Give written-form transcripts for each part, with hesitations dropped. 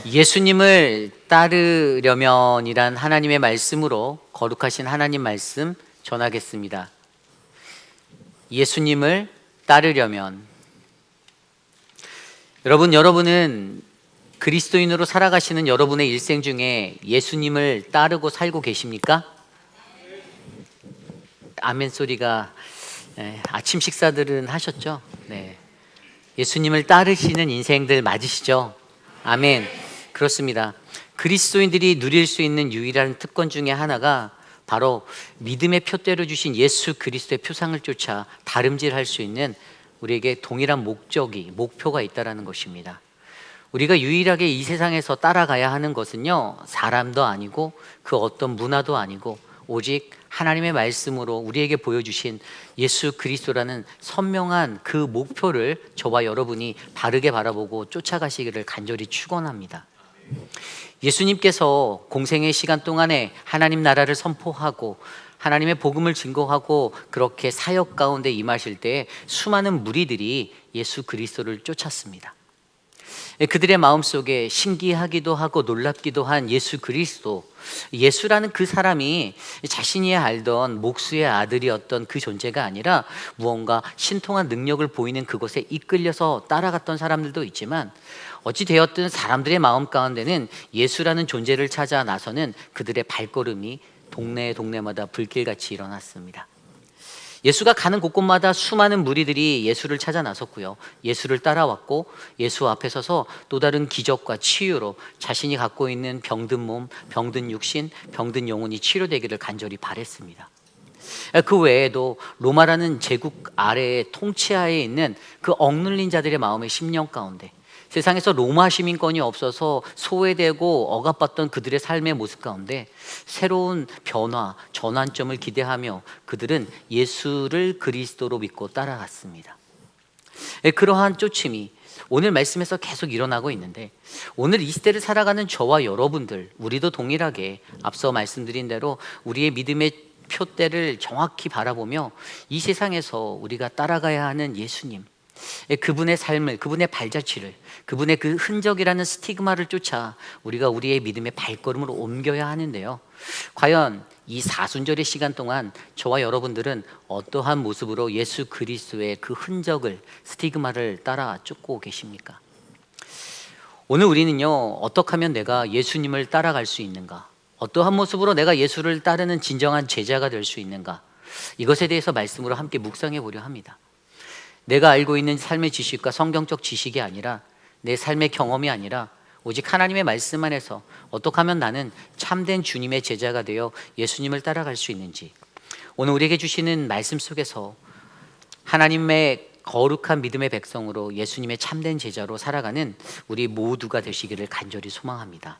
예수님을 따르려면이란 하나님의 말씀으로 거룩하신 하나님 말씀 전하겠습니다. 예수님을 따르려면, 여러분은 그리스도인으로 살아가시는 여러분의 일생 중에 예수님을 따르고 살고 계십니까? 아멘 소리가, 아침 식사들은 하셨죠? 네. 예수님을 따르시는 인생들 맞으시죠? 아멘. 그렇습니다. 그리스도인들이 누릴 수 있는 유일한 특권 중에 하나가 바로 믿음의 표대로 주신 예수 그리스도의 표상을 쫓아 다름질할 수 있는 우리에게 동일한 목표가 있다는 것입니다. 우리가 유일하게 이 세상에서 따라가야 하는 것은요, 사람도 아니고 그 어떤 문화도 아니고 오직 하나님의 말씀으로 우리에게 보여주신 예수 그리스도라는 선명한 그 목표를 저와 여러분이 바르게 바라보고 쫓아가시기를 간절히 축원합니다. 예수님께서 공생의 시간 동안에 하나님 나라를 선포하고 하나님의 복음을 증거하고 그렇게 사역 가운데 임하실 때에 수많은 무리들이 예수 그리스도를 쫓았습니다. 그들의 마음속에 신기하기도 하고 놀랍기도 한 예수 그리스도, 예수라는 그 사람이 자신이 알던 목수의 아들이었던 그 존재가 아니라 무언가 신통한 능력을 보이는 그곳에 이끌려서 따라갔던 사람들도 있지만, 어찌 되었든 사람들의 마음 가운데는 예수라는 존재를 찾아 나서는 그들의 발걸음이 동네마다 불길같이 일어났습니다. 예수가 가는 곳곳마다 수많은 무리들이 예수를 찾아 나섰고요, 예수를 따라왔고 예수 앞에 서서 또 다른 기적과 치유로 자신이 갖고 있는 병든 몸, 병든 육신, 병든 영혼이 치료되기를 간절히 바랬습니다. 그 외에도 로마라는 제국 아래의 통치하에 있는 그 억눌린 자들의 마음의 심령 가운데, 세상에서 로마 시민권이 없어서 소외되고 억압받던 그들의 삶의 모습 가운데 새로운 변화, 전환점을 기대하며 그들은 예수를 그리스도로 믿고 따라갔습니다. 그러한 쫓음이 오늘 말씀에서 계속 일어나고 있는데, 오늘 이 시대를 살아가는 저와 여러분들, 우리도 동일하게 앞서 말씀드린 대로 우리의 믿음의 표대를 정확히 바라보며 이 세상에서 우리가 따라가야 하는 예수님, 그분의 삶을, 그분의 발자취를, 그분의 그 흔적이라는 스티그마를 쫓아 우리가 우리의 믿음의 발걸음을 옮겨야 하는데요, 과연 이 사순절의 시간 동안 저와 여러분들은 어떠한 모습으로 예수 그리스도의 그 흔적을, 스티그마를 따라 쫓고 계십니까? 오늘 우리는요, 어떻게 하면 내가 예수님을 따라갈 수 있는가, 어떠한 모습으로 내가 예수를 따르는 진정한 제자가 될 수 있는가, 이것에 대해서 말씀으로 함께 묵상해 보려 합니다. 내가 알고 있는 삶의 지식과 성경적 지식이 아니라, 내 삶의 경험이 아니라 오직 하나님의 말씀 안에서 어떻게 하면 나는 참된 주님의 제자가 되어 예수님을 따라갈 수 있는지, 오늘 우리에게 주시는 말씀 속에서 하나님의 거룩한 믿음의 백성으로 예수님의 참된 제자로 살아가는 우리 모두가 되시기를 간절히 소망합니다.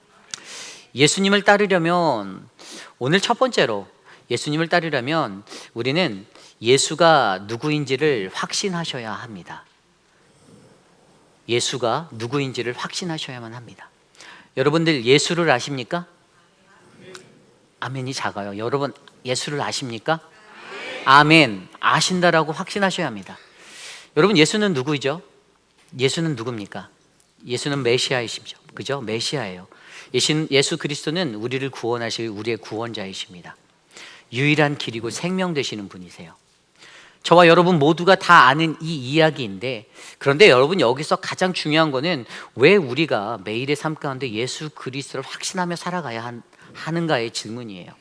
예수님을 따르려면, 오늘 첫 번째로 예수님을 따르려면 우리는 예수가 누구인지를 확신하셔야 합니다. 예수가 누구인지를 확신하셔야만 합니다. 여러분들 예수를 아십니까? 아멘이 작아요. 여러분 예수를 아십니까? 아멘. 아신다라고 확신하셔야 합니다. 여러분, 예수는 누구이죠? 예수는 누굽니까? 예수는 메시아이시죠. 그죠? 메시아예요. 예수 그리스도는 우리를 구원하실 우리의 구원자이십니다. 유일한 길이고 생명 되시는 분이세요. 저와 여러분 모두가 다 아는 이 이야기인데, 그런데 여러분, 여기서 가장 중요한 거는 왜 우리가 매일의 삶 가운데 예수 그리스도를 확신하며 살아가야 하는가의 질문이에요.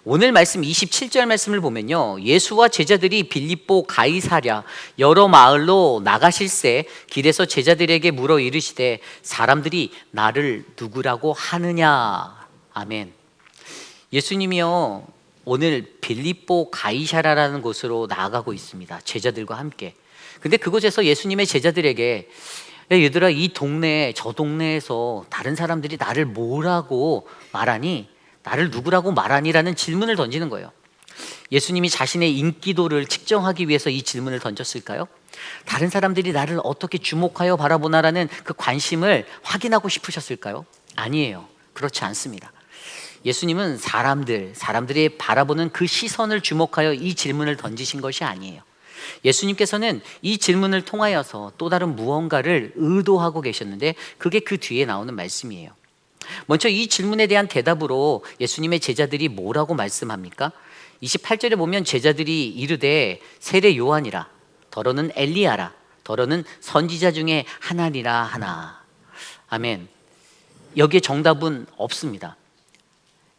오늘 말씀 27절 말씀을 보면요, 예수와 제자들이 빌립보 가이사랴 여러 마을로 나가실새 길에서 제자들에게 물어 이르시되 사람들이 나를 누구라고 하느냐. 아멘. 예수님이요, 오늘 빌립보 가이사랴라는 곳으로 나아가고 있습니다, 제자들과 함께. 근데 그곳에서 예수님의 제자들에게, 얘들아, 이 동네, 저 동네에서 다른 사람들이 나를 뭐라고 말하니, 나를 누구라고 말하니라는 질문을 던지는 거예요. 예수님이 자신의 인기도를 측정하기 위해서 이 질문을 던졌을까요? 다른 사람들이 나를 어떻게 주목하여 바라보나라는 그 관심을 확인하고 싶으셨을까요? 아니에요. 그렇지 않습니다. 예수님은 사람들이 바라보는 그 시선을 주목하여 이 질문을 던지신 것이 아니에요. 예수님께서는 이 질문을 통하여서 또 다른 무언가를 의도하고 계셨는데 그게 그 뒤에 나오는 말씀이에요. 먼저 이 질문에 대한 대답으로 예수님의 제자들이 뭐라고 말씀합니까? 28절에 보면 제자들이 이르되 세례 요한이라, 더러는 엘리야라, 더러는 선지자 중에 하나니라 하나. 아멘. 여기에 정답은 없습니다.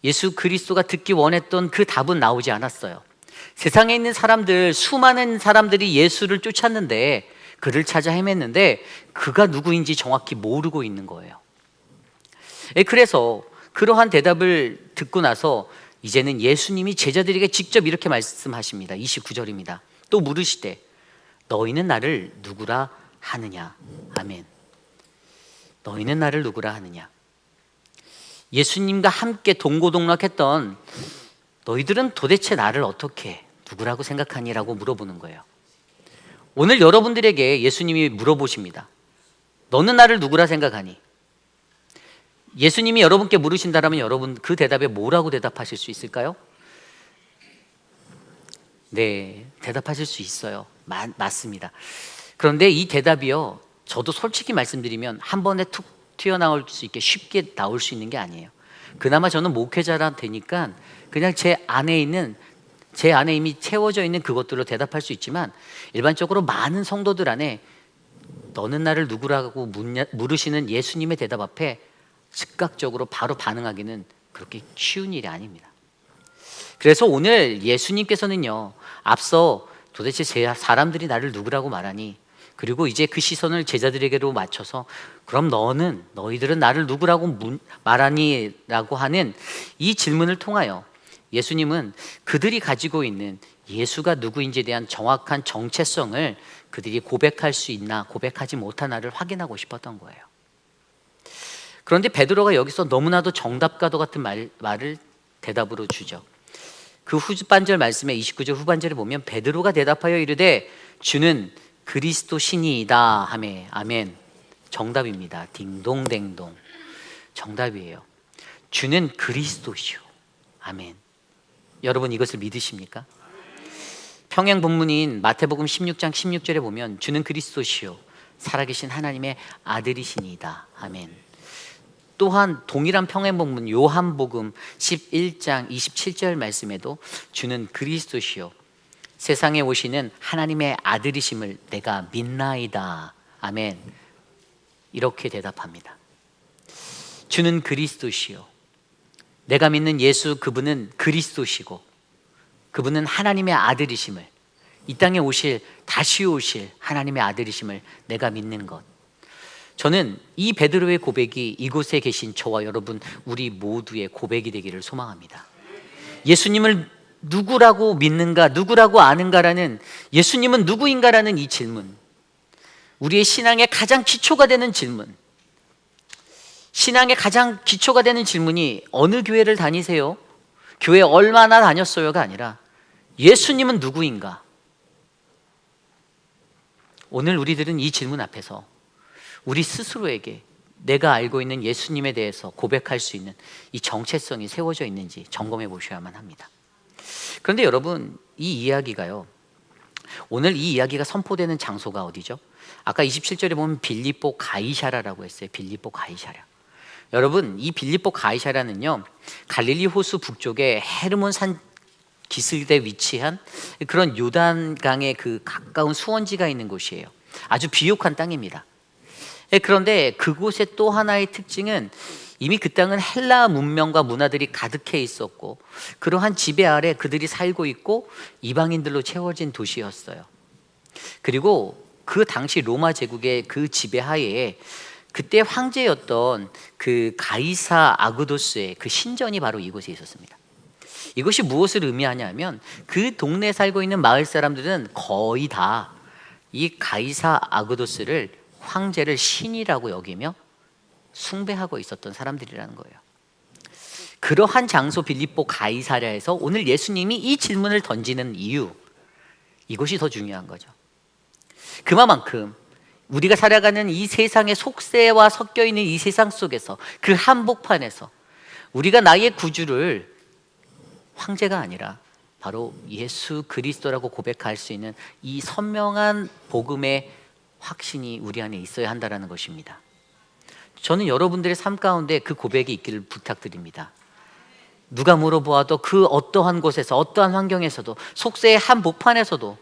예수 그리스도가 듣기 원했던 그 답은 나오지 않았어요. 세상에 있는 사람들, 수많은 사람들이 예수를 쫓았는데, 그를 찾아 헤맸는데 그가 누구인지 정확히 모르고 있는 거예요. 그래서 그러한 대답을 듣고 나서 이제는 예수님이 제자들에게 직접 이렇게 말씀하십니다. 29절입니다. 또 물으시되 너희는 나를 누구라 하느냐. 아멘. 너희는 나를 누구라 하느냐. 예수님과 함께 동고동락했던 너희들은 도대체 나를 어떻게 누구라고 생각하니라고 물어보는 거예요. 오늘 여러분들에게 예수님이 물어보십니다. 너는 나를 누구라 생각하니? 예수님이 여러분께 물으신다면 여러분 그 대답에 뭐라고 대답하실 수 있을까요? 네, 대답하실 수 있어요. 맞습니다. 그런데 이 대답이요, 저도 솔직히 말씀드리면 한 번에 툭 튀어나올 수 있게 쉽게 나올 수 있는 게 아니에요. 그나마 저는 목회자라 되니까 그냥 제 안에 이미 채워져 있는 그것들로 대답할 수 있지만, 일반적으로 많은 성도들 안에 너는 나를 누구라고 물으시는 예수님의 대답 앞에 즉각적으로 바로 반응하기는 그렇게 쉬운 일이 아닙니다. 그래서 오늘 예수님께서는요, 앞서 도대체 사람들이 나를 누구라고 말하니, 그리고 이제 그 시선을 제자들에게로 맞춰서 그럼 너희들은 나를 누구라고 말하니? 라고 하는 이 질문을 통하여 예수님은 그들이 가지고 있는 예수가 누구인지에 대한 정확한 정체성을 그들이 고백할 수 있나 고백하지 못하나를 확인하고 싶었던 거예요. 그런데 베드로가 여기서 너무나도 정답과도 같은 말을 대답으로 주죠. 그 후반절 말씀에 29절 후반절에 보면 베드로가 대답하여 이르되 주는 그리스도 신이이다 하매. 아멘. 정답입니다. 딩동댕동. 정답이에요. 주는 그리스도시오. 아멘. 여러분 이것을 믿으십니까? 평행 본문인 마태복음 16장 16절에 보면 주는 그리스도시오 살아계신 하나님의 아들이시니이다. 아멘. 또한 동일한 평행 본문 요한복음 11장 27절 말씀에도 주는 그리스도시오 세상에 오시는 하나님의 아들이심을 내가 믿나이다. 아멘. 이렇게 대답합니다. 주는 그리스도시오. 내가 믿는 예수, 그분은 그리스도시고 그분은 하나님의 아들이심을, 이 땅에 다시 오실 하나님의 아들이심을 내가 믿는 것. 저는 이 베드로의 고백이 이곳에 계신 저와 여러분 우리 모두의 고백이 되기를 소망합니다. 예수님을 누구라고 믿는가, 누구라고 아는가라는, 예수님은 누구인가라는 이 질문, 우리의 신앙의 가장 기초가 되는 질문, 신앙의 가장 기초가 되는 질문이 어느 교회를 다니세요? 교회 얼마나 다녔어요가 아니라 예수님은 누구인가? 오늘 우리들은 이 질문 앞에서 우리 스스로에게 내가 알고 있는 예수님에 대해서 고백할 수 있는 이 정체성이 세워져 있는지 점검해 보셔야만 합니다. 그런데 여러분, 이 이야기가요, 오늘 이 이야기가 선포되는 장소가 어디죠? 아까 27절에 보면 빌립보 가이사라라고 했어요. 빌립보 가이사라. 여러분, 이 빌립보 가이사라는요, 갈릴리 호수 북쪽에 헤르몬 산 기슭에 위치한 그런 요단강의 그 가까운 수원지가 있는 곳이에요. 아주 비옥한 땅입니다. 그런데 그곳의 또 하나의 특징은 이미 그 땅은 헬라 문명과 문화들이 가득해 있었고 그러한 지배 아래 그들이 살고 있고 이방인들로 채워진 도시였어요. 그리고 그 당시 로마 제국의 그 지배 하에 그때 황제였던 그 가이사 아구도스의 그 신전이 바로 이곳에 있었습니다. 이것이 무엇을 의미하냐면 그 동네에 살고 있는 마을 사람들은 거의 다 이 가이사 아구도스를, 황제를 신이라고 여기며 숭배하고 있었던 사람들이라는 거예요. 그러한 장소 빌립보 가이사랴에서 오늘 예수님이 이 질문을 던지는 이유, 이것이 더 중요한 거죠. 그만큼 우리가 살아가는 이 세상의 속세와 섞여 있는 이 세상 속에서, 그 한복판에서 우리가 나의 구주를 황제가 아니라 바로 예수 그리스도라고 고백할 수 있는 이 선명한 복음의 확신이 우리 안에 있어야 한다는 것입니다. 저는 여러분들의 삶 가운데 그 고백이 있기를 부탁드립니다. 누가 물어보아도 그 어떠한 곳에서, 어떠한 환경에서도, 속세의 한 복판에서도,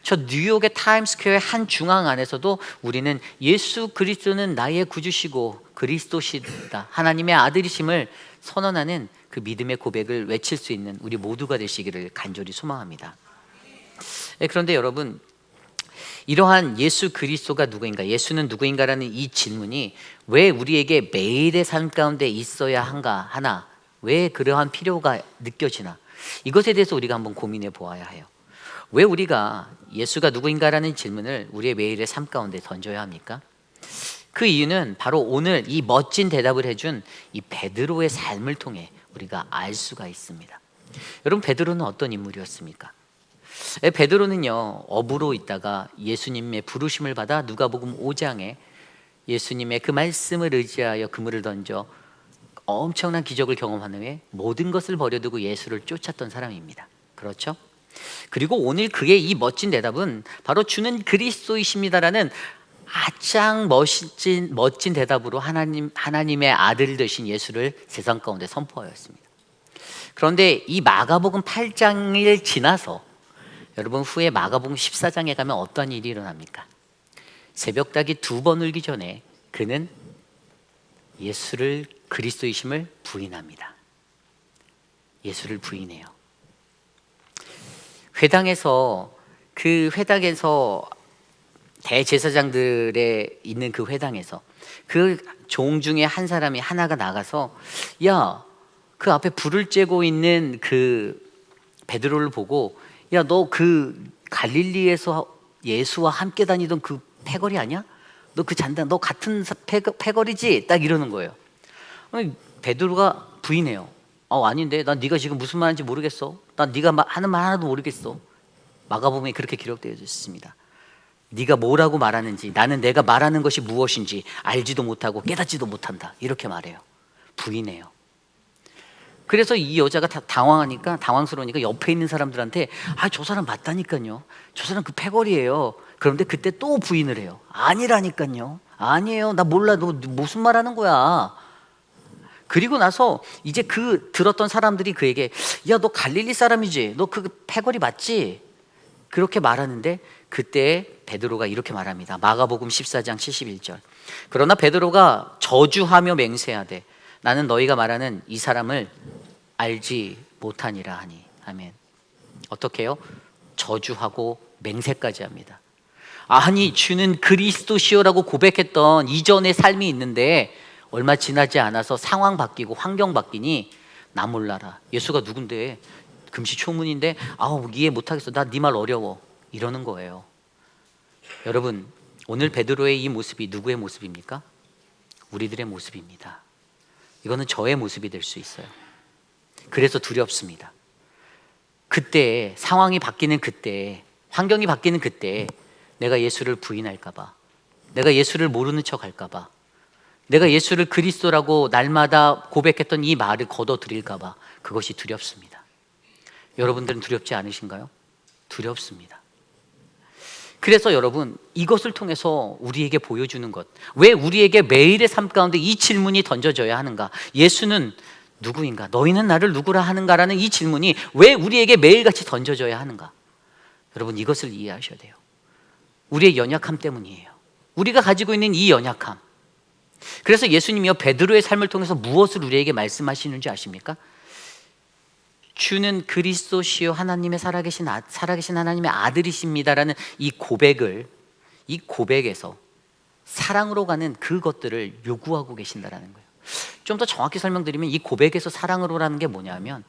저 뉴욕의 타임스퀘어의 한 중앙 안에서도 우리는 예수 그리스도는 나의 구주시고 그리스도시다, 하나님의 아들이심을 선언하는 그 믿음의 고백을 외칠 수 있는 우리 모두가 되시기를 간절히 소망합니다. 그런데 여러분, 이러한 예수 그리스도가 누구인가, 예수는 누구인가라는 이 질문이 왜 우리에게 매일의 삶 가운데 있어야 하나, 왜 그러한 필요가 느껴지나, 이것에 대해서 우리가 한번 고민해 보아야 해요. 왜 우리가 예수가 누구인가라는 질문을 우리의 매일의 삶 가운데 던져야 합니까? 그 이유는 바로 오늘 이 멋진 대답을 해준 이 베드로의 삶을 통해 우리가 알 수가 있습니다. 여러분, 베드로는 어떤 인물이었습니까? 베드로는요, 어부로 있다가 예수님의 부르심을 받아 누가복음 5장에 예수님의 그 말씀을 의지하여 그물을 던져 엄청난 기적을 경험한 후에 모든 것을 버려두고 예수를 쫓았던 사람입니다. 그렇죠? 그리고 오늘 그의 이 멋진 대답은 바로 주는 그리스도이십니다라는 가장 멋진 대답으로 하나님의 아들 되신 예수를 세상 가운데 선포하였습니다. 그런데 이 마가복음 8장을 지나서 여러분, 후에 마가복음 14장에 가면 어떤 일이 일어납니까? 새벽닭이 2번 울기 전에 그는 예수를 그리스도이심을 부인합니다. 예수를 부인해요. 그 회당에서 대제사장들의 있는 그 회당에서 그 종 중에 한 사람이 하나가 나가서, 야, 그 앞에 불을 쬐고 있는 그 베드로를 보고, 야, 너 그 갈릴리에서 예수와 함께 다니던 그 패거리 아니야? 너 그 잔다, 너 같은 패거리지? 딱 이러는 거예요. 베드로가 부인해요. 아닌데, 난 네가 지금 무슨 말인지 모르겠어. 난 네가 하는 말 하나도 모르겠어. 마가복음에 그렇게 기록되어 있습니다. 네가 뭐라고 말하는지, 나는 내가 말하는 것이 무엇인지 알지도 못하고 깨닫지도 못한다, 이렇게 말해요. 부인해요. 그래서 이 여자가 다 당황스러우니까 옆에 있는 사람들한테, 저 사람 맞다니까요, 저 사람 그 패거리예요. 그런데 그때 또 부인을 해요. 아니라니까요, 아니에요, 나 몰라, 너 무슨 말 하는 거야. 그리고 나서 이제 그 들었던 사람들이 그에게, 야, 너 갈릴리 사람이지, 너 그 패거리 맞지? 그렇게 말하는데 그때 베드로가 이렇게 말합니다. 마가복음 14장 71절. 그러나 베드로가 저주하며 맹세하되 나는 너희가 말하는 이 사람을 알지 못하니라 하니. 아멘. 어떻게 해요? 저주하고 맹세까지 합니다. 아니, 주는 그리스도시오라고 고백했던 이전의 삶이 있는데 얼마 지나지 않아서 상황 바뀌고 환경 바뀌니 나 몰라라, 예수가 누군데, 금시초문인데 이해 못하겠어, 나 네 말 어려워, 이러는 거예요. 여러분, 오늘 베드로의 이 모습이 누구의 모습입니까? 우리들의 모습입니다. 이거는 저의 모습이 될 수 있어요. 그래서 두렵습니다. 그때 상황이 바뀌는 그때, 환경이 바뀌는 그때 내가 예수를 부인할까 봐, 내가 예수를 모르는 척 할까 봐, 내가 예수를 그리스도라고 날마다 고백했던 이 말을 거둬들일까 봐, 그것이 두렵습니다. 여러분들은 두렵지 않으신가요? 두렵습니다. 그래서 여러분, 이것을 통해서 우리에게 보여주는 것, 왜 우리에게 매일의 삶 가운데 이 질문이 던져져야 하는가? 예수는 누구인가? 너희는 나를 누구라 하는가라는 이 질문이 왜 우리에게 매일같이 던져져야 하는가? 여러분, 이것을 이해하셔야 돼요. 우리의 연약함 때문이에요. 우리가 가지고 있는 이 연약함. 그래서 예수님이요, 베드로의 삶을 통해서 무엇을 우리에게 말씀하시는지 아십니까? 주는 그리스도시요 하나님의 살아계신 하나님의 아들이십니다라는 이 고백에서 사랑으로 가는 그것들을 요구하고 계신다라는 거예요. 좀 더 정확히 설명드리면 이 고백에서 사랑으로라는 게 뭐냐면,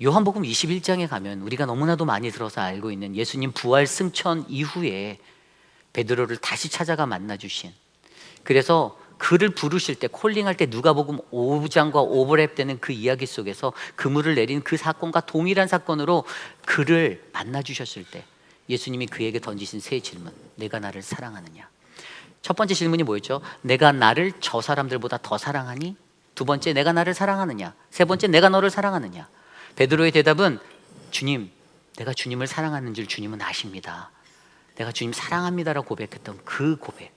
요한복음 21장에 가면 우리가 너무나도 많이 들어서 알고 있는 예수님 부활 승천 이후에 베드로를 다시 찾아가 만나주신, 그래서 그를 부르실 때, 콜링할 때 누가복음 5장과 오버랩되는 그 이야기 속에서 그물을 내린 그 사건과 동일한 사건으로 그를 만나주셨을 때 예수님이 그에게 던지신 세 질문, 내가 나를 사랑하느냐? 첫 번째 질문이 뭐였죠? 내가 나를 저 사람들보다 더 사랑하니? 두 번째, 내가 나를 사랑하느냐? 세 번째, 내가 너를 사랑하느냐? 베드로의 대답은 주님, 내가 주님을 사랑하는 줄 주님은 아십니다. 내가 주님 사랑합니다라고 고백했던 그 고백.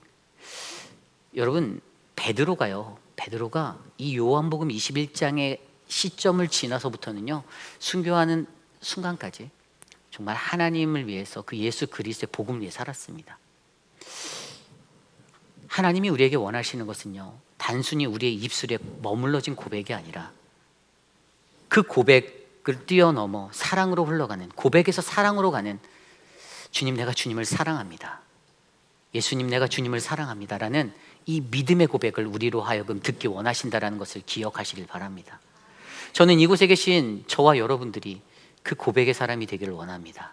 여러분, 베드로가 이 요한복음 21장의 시점을 지나서부터는요, 순교하는 순간까지 정말 하나님을 위해서 그 예수 그리스도의 복음을 위해 살았습니다. 하나님이 우리에게 원하시는 것은요, 단순히 우리의 입술에 머물러진 고백이 아니라 그 고백을 뛰어넘어 사랑으로 흘러가는, 고백에서 사랑으로 가는, 주님 내가 주님을 사랑합니다, 예수님 내가 주님을 사랑합니다라는 이 믿음의 고백을 우리로 하여금 듣기 원하신다라는 것을 기억하시길 바랍니다. 저는 이곳에 계신 저와 여러분들이 그 고백의 사람이 되기를 원합니다.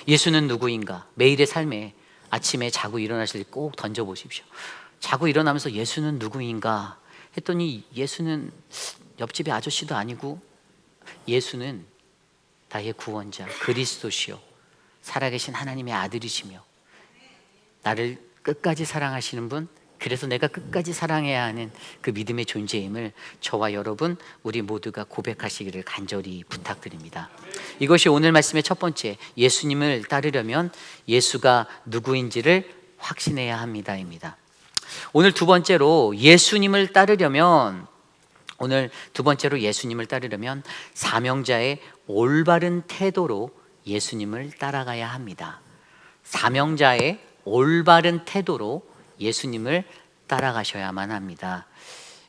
예수는 누구인가? 매일의 삶에 아침에 자고 일어나실 때 꼭 던져보십시오. 자고 일어나면서 예수는 누구인가 했더니 예수는 옆집의 아저씨도 아니고 예수는 나의 구원자 그리스도시요 살아계신 하나님의 아들이시며 나를 끝까지 사랑하시는 분, 그래서 내가 끝까지 사랑해야 하는 그 믿음의 존재임을 저와 여러분 우리 모두가 고백하시기를 간절히 부탁드립니다. 이것이 오늘 말씀의 첫 번째, 예수님을 따르려면 예수가 누구인지를 확신해야 합니다입니다. 오늘 두 번째로 예수님을 따르려면 사명자의 올바른 태도로 예수님을 따라가야 합니다. 사명자의 올바른 태도로 예수님을 따라가셔야만 합니다.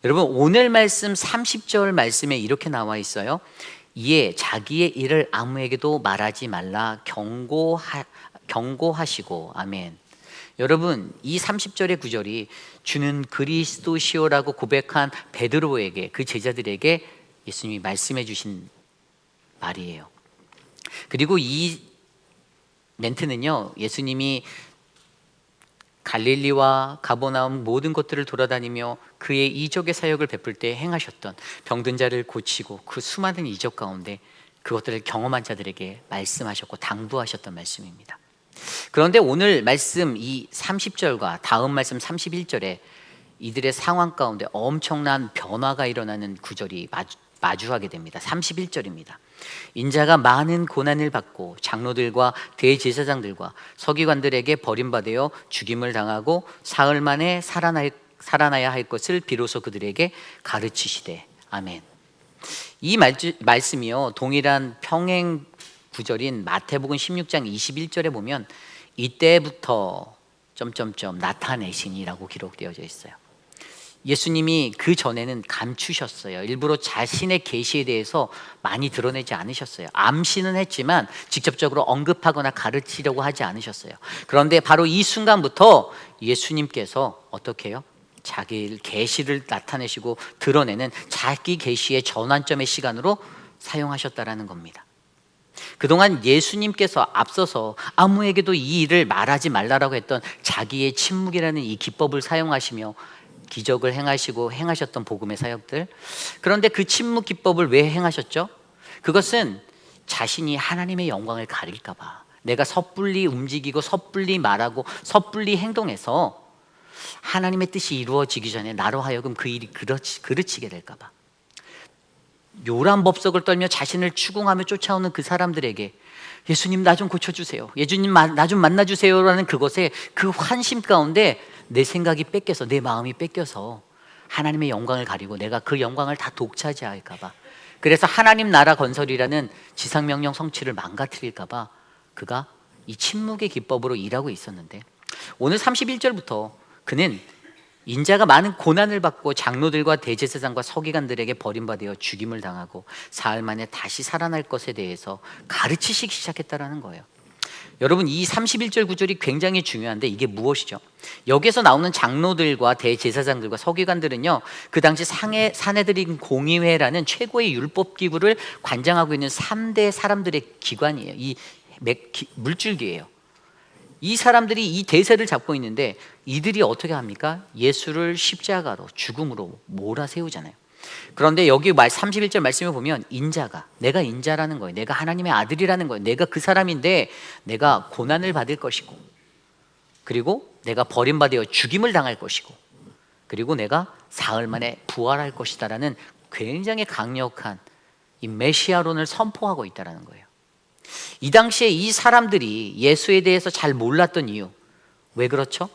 여러분, 오늘 말씀 30절 말씀에 이렇게 나와 있어요. 이에 자기의 일을 아무에게도 말하지 말라 경고하시고. 아멘. 여러분, 이 30절의 구절이 주는 그리스도시오라고 고백한 베드로에게, 그 제자들에게 예수님이 말씀해 주신 말이에요. 그리고 이 멘트는요, 예수님이 갈릴리와 가버나움 모든 곳들을 돌아다니며 그의 이적의 사역을 베풀 때 행하셨던, 병든 자를 고치고 그 수많은 이적 가운데 그것들을 경험한 자들에게 말씀하셨고 당부하셨던 말씀입니다. 그런데 오늘 말씀 이 30절과 다음 말씀 31절에 이들의 상황 가운데 엄청난 변화가 일어나는 구절이 마주하게 됩니다. 31절입니다. 인자가 많은 고난을 받고 장로들과 대제사장들과 서기관들에게 버림받아 죽임을 당하고 사흘 만에 살아나야 할 것을 비로소 그들에게 가르치시되. 아멘. 이 말씀이요, 동일한 평행 구절인 마태복음 16장 21절에 보면 이때부터 나타내시니라고 기록되어져 있어요. 예수님이 그 전에는 감추셨어요. 일부러 자신의 계시에 대해서 많이 드러내지 않으셨어요. 암시는 했지만 직접적으로 언급하거나 가르치려고 하지 않으셨어요. 그런데 바로 이 순간부터 예수님께서 어떻게 해요? 자기 계시를 나타내시고 드러내는 자기 계시의 전환점의 시간으로 사용하셨다라는 겁니다. 그동안 예수님께서 앞서서 아무에게도 이 일을 말하지 말라라고 했던 자기의 침묵이라는 이 기법을 사용하시며 기적을 행하시고 행하셨던 복음의 사역들, 그런데 그 침묵 기법을 왜 행하셨죠? 그것은 자신이 하나님의 영광을 가릴까 봐, 내가 섣불리 움직이고 섣불리 말하고 섣불리 행동해서 하나님의 뜻이 이루어지기 전에 나로 하여금 그 일이 그르치게 될까 봐, 요란법석을 떨며 자신을 추궁하며 쫓아오는 그 사람들에게 예수님 나 좀 고쳐주세요, 예수님 나 좀 만나주세요 라는 그것에 그 환심 가운데 내 생각이 뺏겨서, 내 마음이 뺏겨서 하나님의 영광을 가리고 내가 그 영광을 다 독차지할까 봐, 그래서 하나님 나라 건설이라는 지상명령 성취를 망가뜨릴까 봐 그가 이 침묵의 기법으로 일하고 있었는데, 오늘 31절부터 그는 인자가 많은 고난을 받고 장로들과 대제사장과 서기관들에게 버림받아 죽임을 당하고 사흘 만에 다시 살아날 것에 대해서 가르치시기 시작했다라는 거예요. 여러분, 이 31절 구절이 굉장히 중요한데 이게 무엇이죠? 여기서 나오는 장로들과 대제사장들과 서기관들은요, 그 당시 사내들인 공의회라는 최고의 율법 기구를 관장하고 있는 3대 사람들의 기관이에요. 이 물줄기예요. 이 사람들이 이 대세를 잡고 있는데 이들이 어떻게 합니까? 예수를 십자가로, 죽음으로 몰아세우잖아요. 그런데 여기 31절 말씀을 보면 인자가, 내가 인자라는 거예요. 내가 하나님의 아들이라는 거예요. 내가 그 사람인데 내가 고난을 받을 것이고, 그리고 내가 버림받아 죽임을 당할 것이고, 그리고 내가 사흘 만에 부활할 것이다라는 굉장히 강력한 이 메시아론을 선포하고 있다는 거예요. 이 당시에 이 사람들이 예수에 대해서 잘 몰랐던 이유, 왜 그렇죠?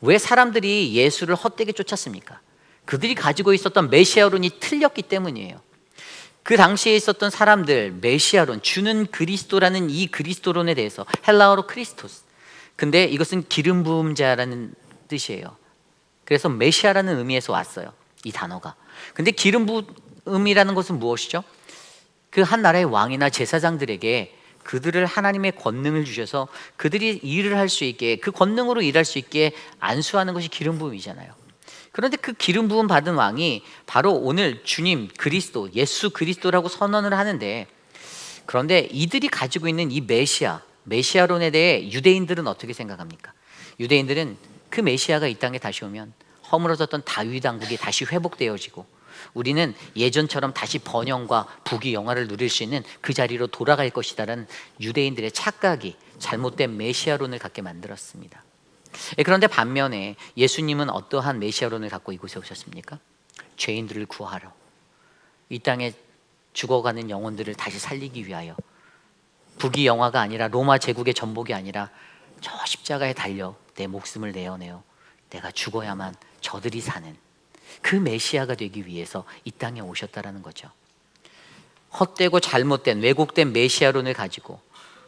왜 사람들이 예수를 헛되게 쫓았습니까? 그들이 가지고 있었던 메시아론이 틀렸기 때문이에요. 그 당시에 있었던 사람들, 메시아론, 주는 그리스도라는 이 그리스도론에 대해서, 헬라어로 크리스토스, 근데 이것은 기름 부은 자라는 뜻이에요. 그래서 메시아라는 의미에서 왔어요, 이 단어가. 근데 기름 부음이라는 것은 무엇이죠? 그 한 나라의 왕이나 제사장들에게 그들을 하나님의 권능을 주셔서 그들이 일을 할 수 있게, 그 권능으로 일할 수 있게 안수하는 것이 기름 부음이잖아요. 그런데 그 기름 부음 받은 왕이 바로 오늘 주님 그리스도, 예수 그리스도라고 선언을 하는데, 그런데 이들이 가지고 있는 이 메시아론에 대해 유대인들은 어떻게 생각합니까? 유대인들은 그 메시아가 이 땅에 다시 오면 허물어졌던 다윗 왕국이 다시 회복되어지고 우리는 예전처럼 다시 번영과 부귀 영화를 누릴 수 있는 그 자리로 돌아갈 것이다라는 유대인들의 착각이 잘못된 메시아론을 갖게 만들었습니다. 그런데 반면에 예수님은 어떠한 메시아론을 갖고 이곳에 오셨습니까? 죄인들을 구하러, 이 땅에 죽어가는 영혼들을 다시 살리기 위하여, 부귀 영화가 아니라 로마 제국의 전복이 아니라 저 십자가에 달려 내 목숨을 내어내어 내가 죽어야만 저들이 사는 그 메시아가 되기 위해서 이 땅에 오셨다라는 거죠. 헛되고 잘못된 왜곡된 메시아론을 가지고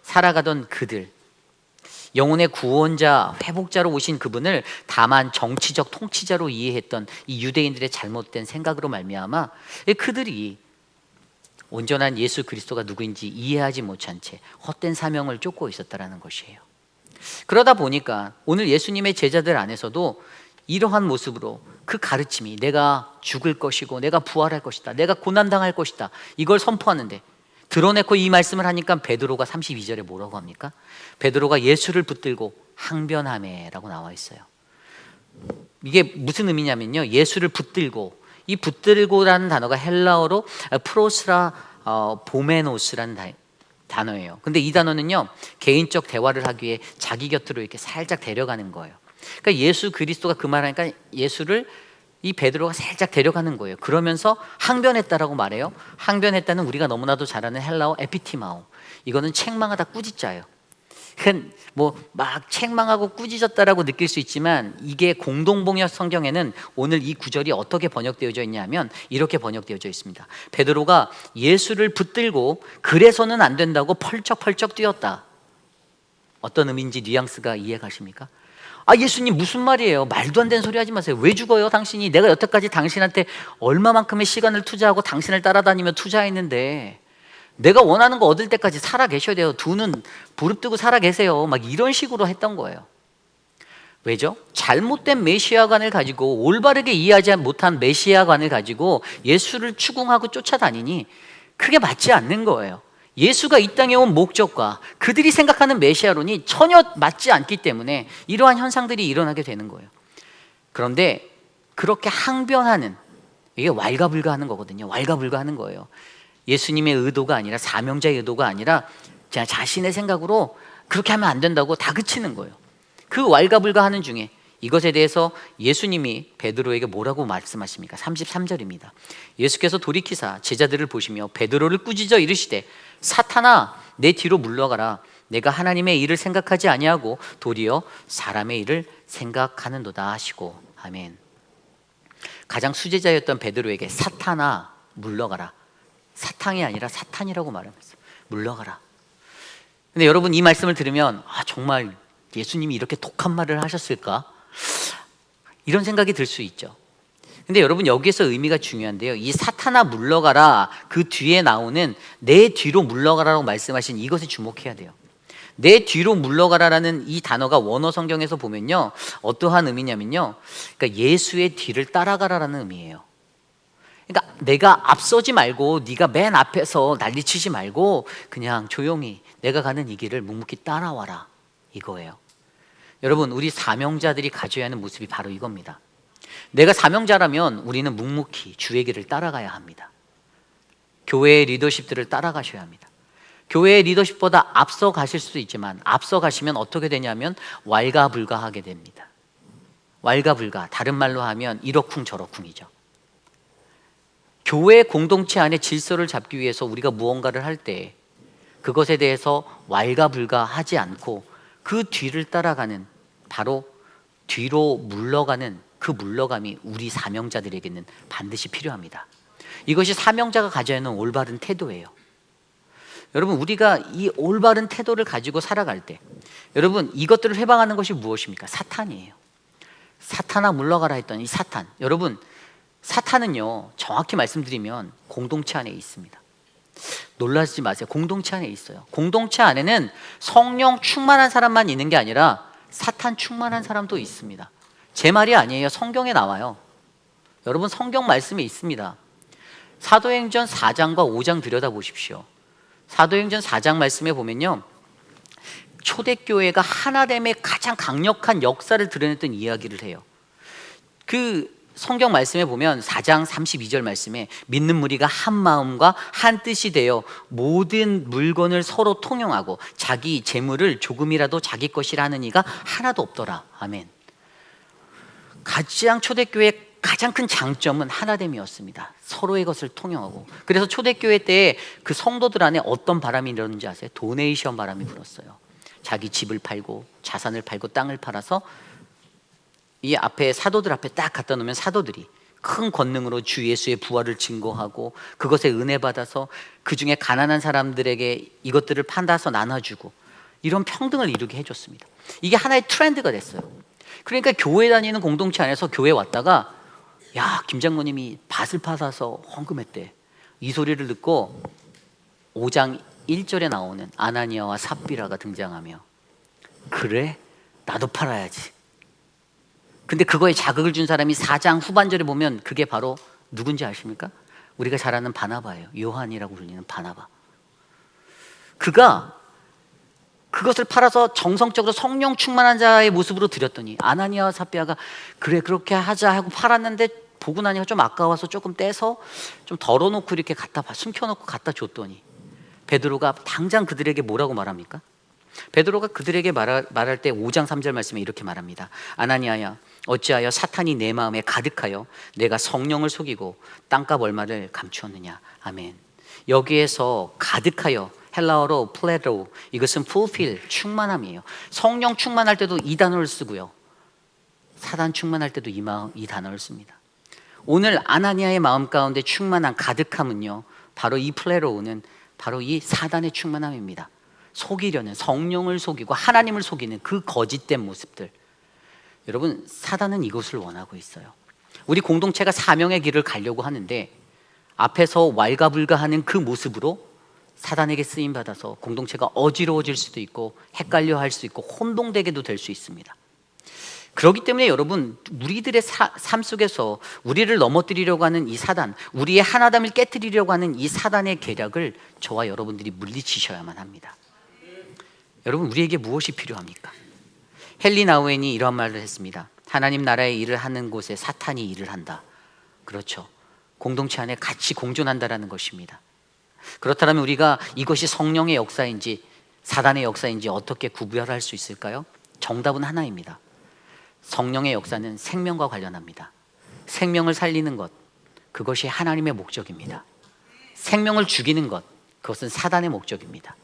살아가던 그들, 영혼의 구원자, 회복자로 오신 그분을 다만 정치적 통치자로 이해했던 이 유대인들의 잘못된 생각으로 말미암아 그들이 온전한 예수 그리스도가 누구인지 이해하지 못한 채 헛된 사명을 쫓고 있었다라는 것이에요. 그러다 보니까 오늘 예수님의 제자들 안에서도 이러한 모습으로 그 가르침이 내가 죽을 것이고 내가 부활할 것이다, 내가 고난당할 것이다, 이걸 선포하는데 드러내고 이 말씀을 하니까 베드로가 32절에 뭐라고 합니까? 베드로가 예수를 붙들고 항변하매라고 나와 있어요. 이게 무슨 의미냐면요, 예수를 붙들고, 이 붙들고라는 단어가 헬라어로 프로스라 보메노스라는 단어예요. 근데 이 단어는요, 개인적 대화를 하기 위해 자기 곁으로 이렇게 살짝 데려가는 거예요. 그러니까 예수 그리스도가 그 말하니까 예수를 이 베드로가 살짝 데려가는 거예요. 그러면서 항변했다라고 말해요. 항변했다는 우리가 너무나도 잘 아는 헬라어 에피티마오, 이거는 책망하다, 꾸짖자예요. 그러니까 뭐 막 책망하고 꾸짖었다라고 느낄 수 있지만 이게 공동번역 성경에는 오늘 이 구절이 어떻게 번역되어져 있냐면 이렇게 번역되어져 있습니다. 베드로가 예수를 붙들고 그래서는 안 된다고 펄쩍펄쩍 뛰었다. 어떤 의미인지 뉘앙스가 이해가십니까? 아, 예수님 무슨 말이에요? 말도 안 되는 소리 하지 마세요. 왜 죽어요 당신이? 내가 여태까지 당신한테 얼마만큼의 시간을 투자하고 당신을 따라다니며 투자했는데 내가 원하는 거 얻을 때까지 살아 계셔야 돼요. 두 눈 부릅뜨고 살아 계세요. 막 이런 식으로 했던 거예요. 왜죠? 잘못된 메시아관을 가지고, 올바르게 이해하지 못한 메시아관을 가지고 예수를 추궁하고 쫓아다니니 그게 맞지 않는 거예요. 예수가 이 땅에 온 목적과 그들이 생각하는 메시아론이 전혀 맞지 않기 때문에 이러한 현상들이 일어나게 되는 거예요. 그런데 그렇게 항변하는, 이게 왈가불가하는 거거든요. 왈가불가하는 거예요. 예수님의 의도가 아니라, 사명자의 의도가 아니라 그냥 자신의 생각으로 그렇게 하면 안 된다고 다그치는 거예요. 그 왈가불가하는 중에 이것에 대해서 예수님이 베드로에게 뭐라고 말씀하십니까? 33절입니다. 예수께서 돌이키사 제자들을 보시며 베드로를 꾸짖어 이르시되 사탄아 내 뒤로 물러가라. 내가 하나님의 일을 생각하지 아니하고 도리어 사람의 일을 생각하는도다 하시고. 아멘. 가장 수제자였던 베드로에게 사탄아 물러가라. 사탕이 아니라 사탄이라고 말하면서 물러가라. 근데 여러분, 이 말씀을 들으면 정말 예수님이 이렇게 독한 말을 하셨을까? 이런 생각이 들 수 있죠. 근데 여러분, 여기에서 의미가 중요한데요, 이 사탄아 물러가라, 그 뒤에 나오는 내 뒤로 물러가라라고 말씀하신 이것에 주목해야 돼요. 내 뒤로 물러가라라는 이 단어가 원어 성경에서 보면요, 어떠한 의미냐면요, 그러니까 예수의 뒤를 따라가라라는 의미예요. 그러니까 내가 앞서지 말고 네가 맨 앞에서 난리치지 말고 그냥 조용히 내가 가는 이 길을 묵묵히 따라와라, 이거예요. 여러분, 우리 사명자들이 가져야 하는 모습이 바로 이겁니다. 내가 사명자라면 우리는 묵묵히 주의 길을 따라가야 합니다. 교회의 리더십들을 따라가셔야 합니다. 교회의 리더십보다 앞서 가실 수도 있지만 앞서 가시면 어떻게 되냐면 왈가불가하게 됩니다. 왈가불가, 다른 말로 하면 이러쿵저러쿵이죠. 교회 공동체 안에 질서를 잡기 위해서 우리가 무언가를 할 때 그것에 대해서 왈가불가하지 않고 그 뒤를 따라가는, 바로 뒤로 물러가는 그 물러감이 우리 사명자들에게는 반드시 필요합니다. 이것이 사명자가 가져야 하는 올바른 태도예요. 여러분, 우리가 이 올바른 태도를 가지고 살아갈 때, 여러분, 이것들을 회방하는 것이 무엇입니까? 사탄이에요. 사탄아 물러가라 했던 이 사탄. 여러분, 사탄은요, 정확히 말씀드리면 공동체 안에 있습니다. 놀라지 마세요. 공동체 안에 있어요. 공동체 안에는 성령 충만한 사람만 있는 게 아니라 사탄 충만한 사람도 있습니다. 제 말이 아니에요. 성경에 나와요. 여러분, 성경 말씀에 있습니다. 사도행전 4장과 5장 들여다보십시오. 사도행전 4장 말씀에 보면요, 초대교회가 하나됨의 가장 강력한 역사를 드러냈던 이야기를 해요. 그 성경 말씀에 보면 4장 32절 말씀에 믿는 무리가 한 마음과 한 뜻이 되어 모든 물건을 서로 통용하고 자기 재물을 조금이라도 자기 것이라 하는 이가 하나도 없더라. 아멘. 가장 초대교회의 가장 큰 장점은 하나됨이었습니다. 서로의 것을 통용하고. 그래서 초대교회 때 그 성도들 안에 어떤 바람이 일었는지 아세요? 도네이션 바람이 불었어요. 자기 집을 팔고 자산을 팔고 땅을 팔아서 이 앞에 사도들 앞에 딱 갖다 놓으면 사도들이 큰 권능으로 주 예수의 부활을 증거하고 그것에 은혜 받아서 그 중에 가난한 사람들에게 이것들을 판다서 나눠주고 이런 평등을 이루게 해줬습니다. 이게 하나의 트렌드가 됐어요. 그러니까 교회 다니는 공동체 안에서 교회 왔다가 야, 김 장로님이 밭을 팔아서 헌금했대. 이 소리를 듣고 5장 1절에 나오는 아나니아와 삽비라가 등장하며 그래? 나도 팔아야지. 근데 그거에 자극을 준 사람이 4장 후반절에 보면 그게 바로 누군지 아십니까? 우리가 잘 아는 바나바예요. 요한이라고 불리는 바나바. 그가 그것을 팔아서 정성적으로 성령 충만한 자의 모습으로 드렸더니 아나니아와 삽비아가 그래 그렇게 하자 하고 팔았는데 보고 나니까 좀 아까워서 조금 떼서 좀 덜어놓고 이렇게 숨겨놓고 갖다 줬더니 베드로가 당장 그들에게 뭐라고 말합니까? 베드로가 그들에게 말할 때 5장 3절 말씀에 이렇게 말합니다. 아나니아야, 어찌하여 사탄이 내 마음에 가득하여 내가 성령을 속이고 땅값 얼마를 감추었느냐. 아멘. 여기에서 가득하여, 헬라어로 플레로, 이것은 fulfill, 충만함이에요. 성령 충만할 때도 이 단어를 쓰고요, 사단 충만할 때도 이 단어를 씁니다. 오늘 아나니아의 마음 가운데 충만한 가득함은요, 바로 이 플레로우는 바로 이 사단의 충만함입니다. 속이려는, 성령을 속이고 하나님을 속이는 그 거짓된 모습들. 여러분, 사단은 이것을 원하고 있어요. 우리 공동체가 사명의 길을 가려고 하는데 앞에서 왈가불가하는 그 모습으로 사단에게 쓰임받아서 공동체가 어지러워질 수도 있고 헷갈려 할 수 있고 혼동되게도 될 수 있습니다. 그렇기 때문에 여러분, 우리들의 삶 속에서 우리를 넘어뜨리려고 하는 이 사단, 우리의 하나됨을 깨트리려고 하는 이 사단의 계략을 저와 여러분들이 물리치셔야만 합니다. 여러분, 우리에게 무엇이 필요합니까? 헨리 나우엔이 이런 말을 했습니다. 하나님 나라의 일을 하는 곳에 사탄이 일을 한다. 그렇죠. 공동체 안에 같이 공존한다라는 것입니다. 그렇다면 우리가 이것이 성령의 역사인지 사단의 역사인지 어떻게 구별할 수 있을까요? 정답은 하나입니다. 성령의 역사는 생명과 관련합니다. 생명을 살리는 것, 그것이 하나님의 목적입니다. 생명을 죽이는 것, 그것은 사단의 목적입니다.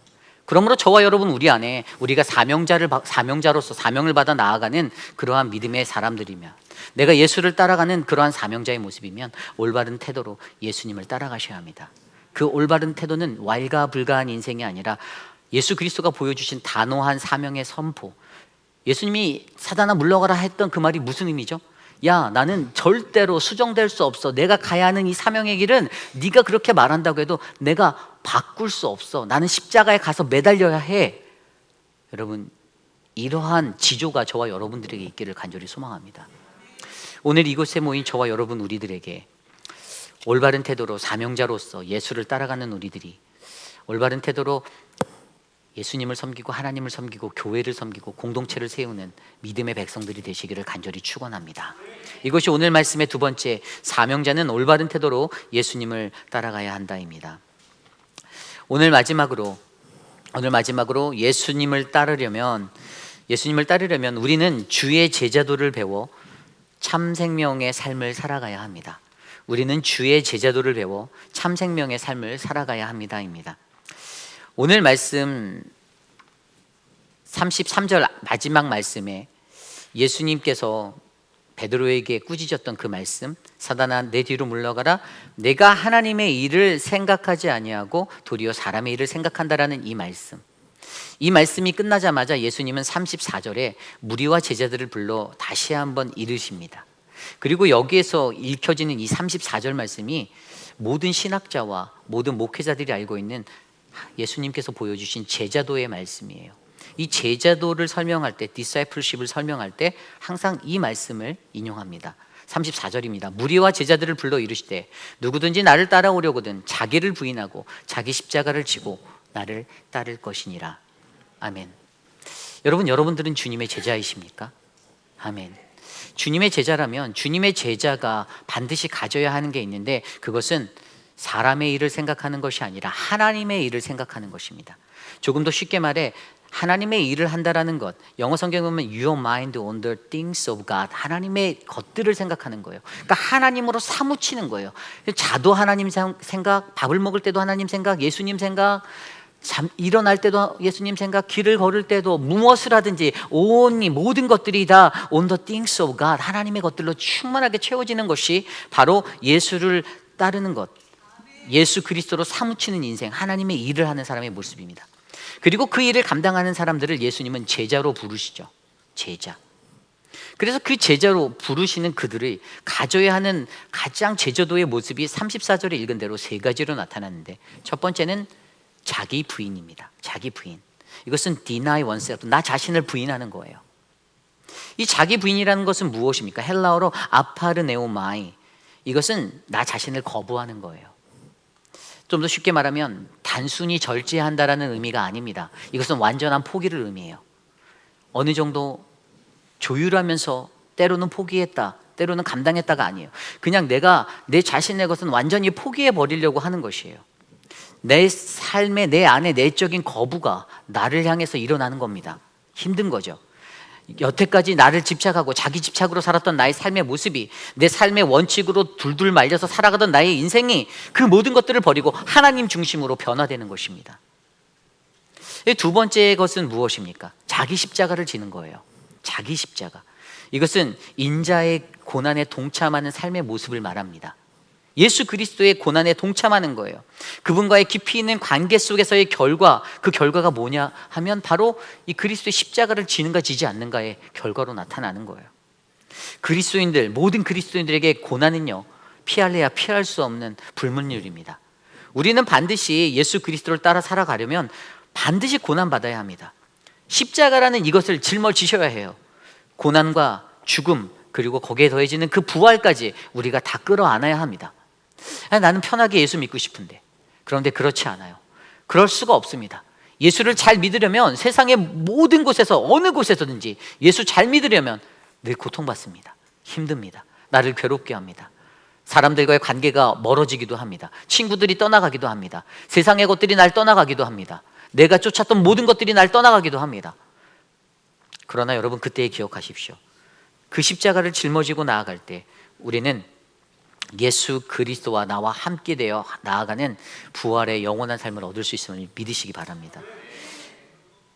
그러므로 저와 여러분, 우리 안에 우리가 사명자로서 사명을 받아 나아가는 그러한 믿음의 사람들이면, 내가 예수를 따라가는 그러한 사명자의 모습이면 올바른 태도로 예수님을 따라가셔야 합니다. 그 올바른 태도는 왈가불가한 인생이 아니라 예수 그리스도가 보여주신 단호한 사명의 선포. 예수님이 사단아 물러가라 했던 그 말이 무슨 의미죠? 야, 나는 절대로 수정될 수 없어. 내가 가야 하는 이 사명의 길은 네가 그렇게 말한다고 해도 내가 바꿀 수 없어. 나는 십자가에 가서 매달려야 해. 여러분, 이러한 지조가 저와 여러분들에게 있기를 간절히 소망합니다. 오늘 이곳에 모인 저와 여러분 우리들에게 올바른 태도로 사명자로서 예수를 따라가는 우리들이 올바른 태도로 예수님을 섬기고 하나님을 섬기고 교회를 섬기고 공동체를 세우는 믿음의 백성들이 되시기를 간절히 축원합니다. 이것이 오늘 말씀의 두 번째, 사명자는 올바른 태도로 예수님을 따라가야 한다입니다. 오늘 마지막으로 예수님을 따르려면 우리는 주의 제자도를 배워 참 생명의 삶을 살아가야 합니다. 우리는 주의 제자도를 배워 참 생명의 삶을 살아가야 합니다입니다. 오늘 말씀 33절 마지막 말씀에 예수님께서 베드로에게 꾸짖었던 그 말씀, 사단아 내 뒤로 물러가라, 내가 하나님의 일을 생각하지 아니하고 도리어 사람의 일을 생각한다라는 이 말씀. 이 말씀이 끝나자마자 예수님은 34절에 무리와 제자들을 불러 다시 한번 이르십니다. 그리고 여기에서 읽혀지는 이 34절 말씀이 모든 신학자와 모든 목회자들이 알고 있는 예수님께서 보여주신 제자도의 말씀이에요. 이 제자도를 설명할 때, discipleship을 설명할 때 항상 이 말씀을 인용합니다. 34절입니다. 무리와 제자들을 불러 이르시되 누구든지 나를 따라오려거든 자기를 부인하고 자기 십자가를 지고 나를 따를 것이니라. 아멘. 여러분들은 주님의 제자이십니까? 아멘. 주님의 제자라면 주님의 제자가 반드시 가져야 하는 게 있는데, 그것은 사람의 일을 생각하는 것이 아니라 하나님의 일을 생각하는 것입니다. 조금 더 쉽게 말해 하나님의 일을 한다라는 것, 영어 성경에 보면 Your mind on the things of God, 하나님의 것들을 생각하는 거예요. 그러니까 하나님으로 사무치는 거예요. 자도 하나님 생각, 밥을 먹을 때도 하나님 생각, 예수님 생각, 일어날 때도 예수님 생각, 길을 걸을 때도 무엇을 하든지 온리 모든 것들이 다 on the things of God, 하나님의 것들로 충만하게 채워지는 것이 바로 예수를 따르는 것, 예수 그리스도로 사무치는 인생, 하나님의 일을 하는 사람의 모습입니다. 그리고 그 일을 감당하는 사람들을 예수님은 제자로 부르시죠. 제자. 그래서 그 제자로 부르시는 그들이 가져야 하는 가장 제자도의 모습이 34절에 읽은 대로 세 가지로 나타났는데, 첫 번째는 자기 부인입니다. 자기 부인. 이것은 deny oneself, 나 자신을 부인하는 거예요. 이 자기 부인이라는 것은 무엇입니까? 헬라어로 아파르네오마이. 이것은 나 자신을 거부하는 거예요. 좀 더 쉽게 말하면 단순히 절제한다라는 의미가 아닙니다. 이것은 완전한 포기를 의미해요. 어느 정도 조율하면서 때로는 포기했다, 때로는 감당했다가 아니에요. 그냥 내가 내 자신의 것은 완전히 포기해 버리려고 하는 것이에요. 내 삶에 내 안에 내적인 거부가 나를 향해서 일어나는 겁니다. 힘든 거죠. 여태까지 나를 집착하고 자기 집착으로 살았던 나의 삶의 모습이, 내 삶의 원칙으로 둘둘 말려서 살아가던 나의 인생이 그 모든 것들을 버리고 하나님 중심으로 변화되는 것입니다. 두 번째 것은 무엇입니까? 자기 십자가를 지는 거예요. 자기 십자가. 이것은 인자의 고난에 동참하는 삶의 모습을 말합니다. 예수 그리스도의 고난에 동참하는 거예요. 그분과의 깊이 있는 관계 속에서의 결과, 그 결과가 뭐냐 하면 바로 이 그리스도의 십자가를 지는가 지지 않는가의 결과로 나타나는 거예요. 그리스도인들, 모든 그리스도인들에게 고난은요, 피할래야 피할 수 없는 불문율입니다. 우리는 반드시 예수 그리스도를 따라 살아가려면 반드시 고난받아야 합니다. 십자가라는 이것을 짊어지셔야 해요. 고난과 죽음, 그리고 거기에 더해지는 그 부활까지 우리가 다 끌어안아야 합니다. 나는 편하게 예수 믿고 싶은데, 그런데 그렇지 않아요. 그럴 수가 없습니다. 예수를 잘 믿으려면 세상의 모든 곳에서 어느 곳에서든지 예수 잘 믿으려면 늘 고통받습니다. 힘듭니다. 나를 괴롭게 합니다. 사람들과의 관계가 멀어지기도 합니다. 친구들이 떠나가기도 합니다. 세상의 것들이 날 떠나가기도 합니다. 내가 쫓았던 모든 것들이 날 떠나가기도 합니다. 그러나 여러분, 그때 기억하십시오. 그 십자가를 짊어지고 나아갈 때 우리는 예수 그리스도와 나와 함께 되어 나아가는 부활의 영원한 삶을 얻을 수 있음을 믿으시기 바랍니다.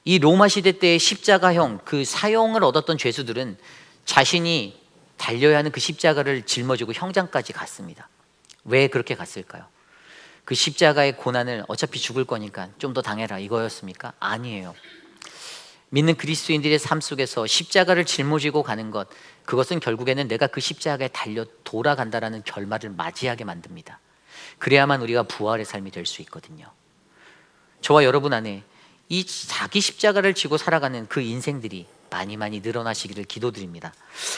이 로마 시대 때의 십자가형, 그 사형을 얻었던 죄수들은 자신이 달려야 하는 그 십자가를 짊어지고 형장까지 갔습니다. 왜 그렇게 갔을까요? 그 십자가의 고난을 어차피 죽을 거니까 좀 더 당해라, 이거였습니까? 아니에요. 믿는 그리스도인들의 삶 속에서 십자가를 짊어지고 가는 것, 그것은 결국에는 내가 그 십자가에 달려 돌아간다라는 결말을 맞이하게 만듭니다. 그래야만 우리가 부활의 삶이 될 수 있거든요. 저와 여러분 안에 이 자기 십자가를 지고 살아가는 그 인생들이 많이 늘어나시기를 기도드립니다.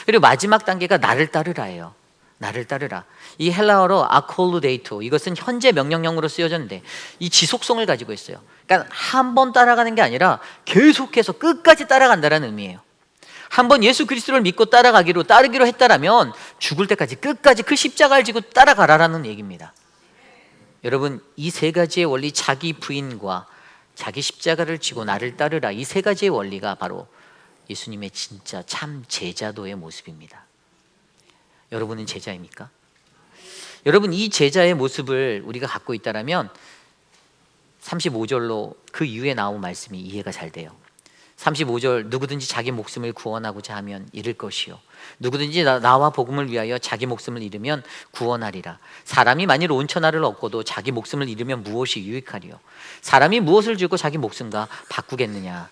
그리고 마지막 단계가 나를 따르라예요. 나를 따르라. 이 헬라어로 아콜루데이토, 이것은 현재 명령형으로 쓰여졌는데 이 지속성을 가지고 있어요. 그러니까 한 번 따라가는 게 아니라 계속해서 끝까지 따라간다는 의미예요. 한 번 예수 그리스도를 믿고 따르기로 했다라면 죽을 때까지 끝까지 그 십자가를 지고 따라가라라는 얘기입니다. 여러분, 이 세 가지의 원리, 자기 부인과 자기 십자가를 지고 나를 따르라, 이 세 가지의 원리가 바로 예수님의 진짜 참 제자도의 모습입니다. 여러분은 제자입니까? 여러분, 이 제자의 모습을 우리가 갖고 있다라면 35절로 그 이후에 나온 말씀이 이해가 잘 돼요. 35절, 누구든지 자기 목숨을 구원하고자 하면 잃을 것이요 누구든지 나와 복음을 위하여 자기 목숨을 잃으면 구원하리라. 사람이 만일 온천하를 얻고도 자기 목숨을 잃으면 무엇이 유익하리요? 사람이 무엇을 주고 자기 목숨과 바꾸겠느냐?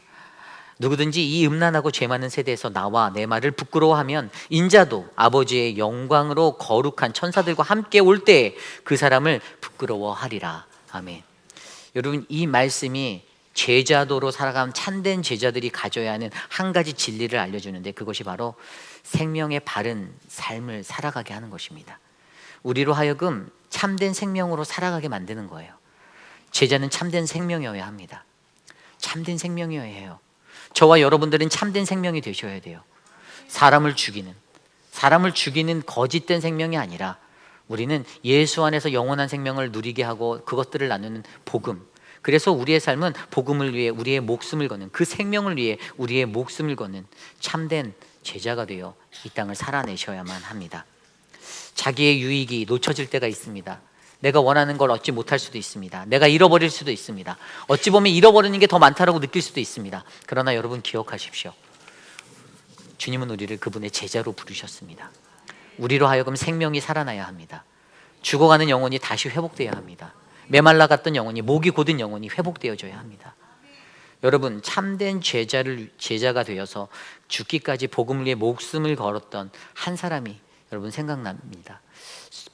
누구든지 이 음란하고 죄 많은 세대에서 나와 내 말을 부끄러워하면 인자도 아버지의 영광으로 거룩한 천사들과 함께 올 때 그 사람을 부끄러워하리라. 아멘. 여러분, 이 말씀이 제자도로 살아가는 참된 제자들이 가져야 하는 한 가지 진리를 알려주는데, 그것이 바로 생명의 바른 삶을 살아가게 하는 것입니다. 우리로 하여금 참된 생명으로 살아가게 만드는 거예요. 제자는 참된 생명이어야 합니다. 참된 생명이어야 해요. 저와 여러분들은 참된 생명이 되셔야 돼요. 사람을 죽이는 거짓된 생명이 아니라 우리는 예수 안에서 영원한 생명을 누리게 하고 그것들을 나누는 복음. 그래서 우리의 삶은 복음을 위해 우리의 목숨을 거는, 그 생명을 위해 우리의 목숨을 거는 참된 제자가 되어 이 땅을 살아내셔야만 합니다. 자기의 유익이 놓쳐질 때가 있습니다. 내가 원하는 걸 얻지 못할 수도 있습니다. 내가 잃어버릴 수도 있습니다. 어찌 보면 잃어버리는 게 더 많다라고 느낄 수도 있습니다. 그러나 여러분, 기억하십시오. 주님은 우리를 그분의 제자로 부르셨습니다. 우리로 하여금 생명이 살아나야 합니다. 죽어가는 영혼이 다시 회복되어야 합니다. 메말라갔던 영혼이, 목이 곧은 영혼이 회복되어져야 합니다. 여러분, 참된 제자가 되어서 죽기까지 복음을 위해 목숨을 걸었던 한 사람이 여러분 생각납니다.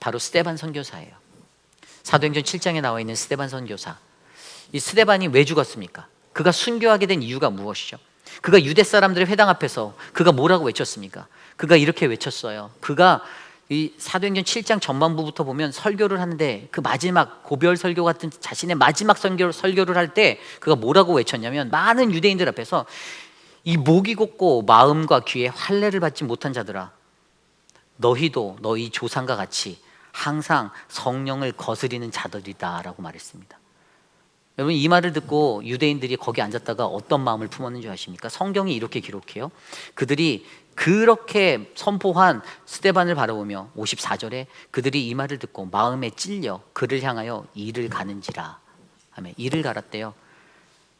바로 스데반 선교사예요. 사도행전 7장에 나와 있는 스데반 선교사. 이 스데반이 왜 죽었습니까? 그가 순교하게 된 이유가 무엇이죠? 그가 유대 사람들의 회당 앞에서 그가 뭐라고 외쳤습니까? 그가 이렇게 외쳤어요. 그가 이 사도행전 7장 전반부부터 보면 설교를 하는데, 그 마지막 고별 설교 같은 자신의 마지막 설교를 할 때 그가 뭐라고 외쳤냐면, 많은 유대인들 앞에서 이 목이 곧고 마음과 귀에 할례를 받지 못한 자들아, 너희도 너희 조상과 같이 항상 성령을 거스리는 자들이다 라고 말했습니다. 여러분, 이 말을 듣고 유대인들이 거기 앉았다가 어떤 마음을 품었는지 아십니까? 성경이 이렇게 기록해요. 그들이 그렇게 선포한 스데반을 바라보며 54절에 그들이 이 말을 듣고 마음에 찔려 그를 향하여 이를 가는지라 하며 이를 갈았대요.